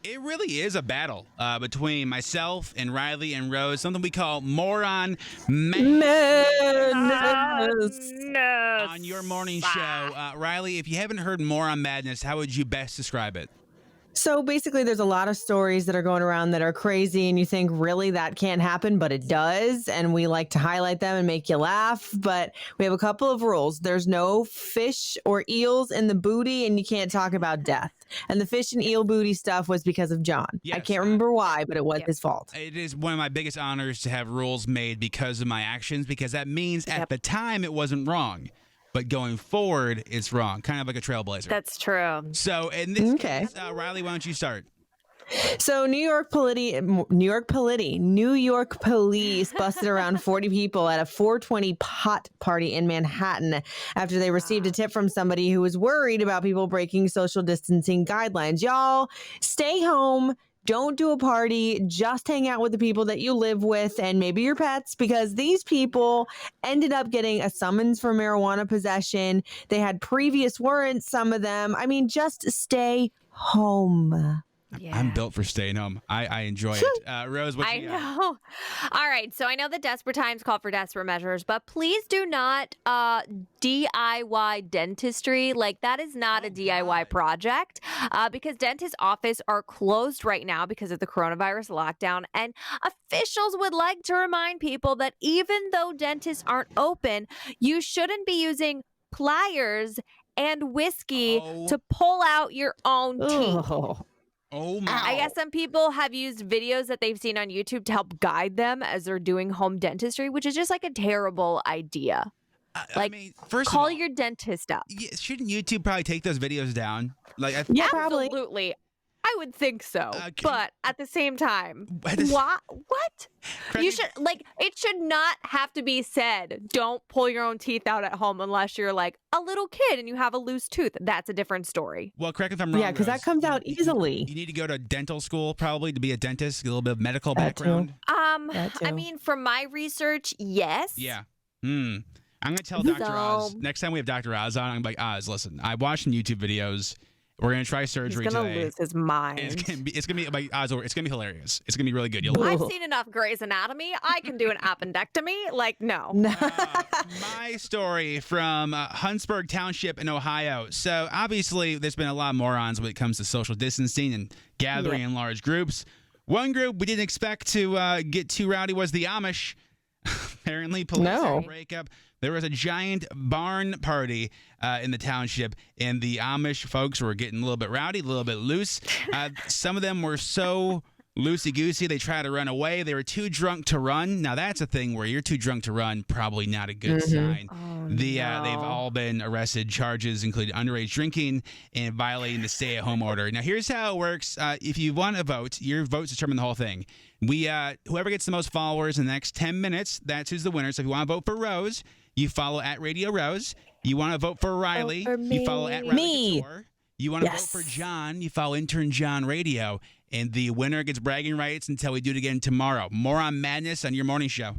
It really is a battle between myself and Riley and Rose, something we call Moron Madness Madness. on your morning show. Riley, if you haven't heard Moron Madness, how would you best describe it? So basically, there's a lot of stories that are going around that are crazy, and you think, really, that can't happen, but it does. And we like to highlight them and make you laugh. But we have a couple of rules. There's no fish or eels in the booty, and you can't talk about death. And the fish and eel booty stuff was because of John. Yes. I can't remember why, but it was his fault. It is one of my biggest honors to have rules made because of my actions, because that means at the time it wasn't wrong. But going forward, it's wrong. Kind of like a trailblazer. That's true. So in this case, Riley, why don't you start? So New York police busted around 40 people at a 420 pot party in Manhattan after they received a tip from somebody who was worried about people breaking social distancing guidelines. Y'all, stay home. Don't do a party. Just hang out with the people that you live with and maybe your pets, because these people ended up getting a summons for marijuana possession. They had previous warrants, some of them. I mean, just stay home. Yeah. I'm built for staying home. I enjoy it. Rose, what you got? I know. All right. So I know that desperate times call for desperate measures, but please do not DIY dentistry. Like, that is not a DIY project because dentist offices are closed right now because of the coronavirus lockdown. And officials would like to remind people that even though dentists aren't open, you shouldn't be using pliers and whiskey to pull out your own teeth. Oh my. I guess some people have used videos that they've seen on YouTube to help guide them as they're doing home dentistry, which is just like a terrible idea. I mean, first call of all, your dentist up. Shouldn't YouTube probably take those videos down? Like, Probably. Absolutely. I would think so. But at the same time, what? You should, it should not have to be said, don't pull your own teeth out at home unless you're like a little kid and you have a loose tooth. That's a different story. Well, correct if I'm wrong. Yeah, because that comes out easily. You need to go to dental school probably to be a dentist, get a little bit of medical background. I mean, from my research, yes. Yeah. I'm going to tell Dr. Oz, next time we have Dr. Oz on, I'm like, Oz, listen, I watched some YouTube videos. We're going to try surgery He's gonna today. lose his mind. It's going to be like, Oz, it's going to be hilarious. It's going to be really good. I've seen enough Grey's Anatomy. I can do an appendectomy. Like, no. My story from Huntsburg Township in Ohio. So obviously there's been a lot of morons when it comes to social distancing and gathering in large groups. One group we didn't expect to get too rowdy was the Amish. Apparently, police had a breakup. There was a giant barn party in the township, and the Amish folks were getting a little bit rowdy, a little bit loose. Some of them were so loosey-goosey, they tried to run away. They were too drunk to run. Now, that's a thing where you're too drunk to run, probably not a good sign. They've all been arrested. Charges include underage drinking and violating the stay-at-home order. Now, here's how it works. If you want to vote, your votes determine the whole thing. Whoever gets the most followers in the next 10 minutes, that's who's the winner. So if you want to vote for Rose, you follow at Radio Rose. You want to vote for Riley, you follow at Riley Couture. You want to vote for John, you follow Intern John Radio. And the winner gets bragging rights until we do it again tomorrow. More on Madness on your morning show.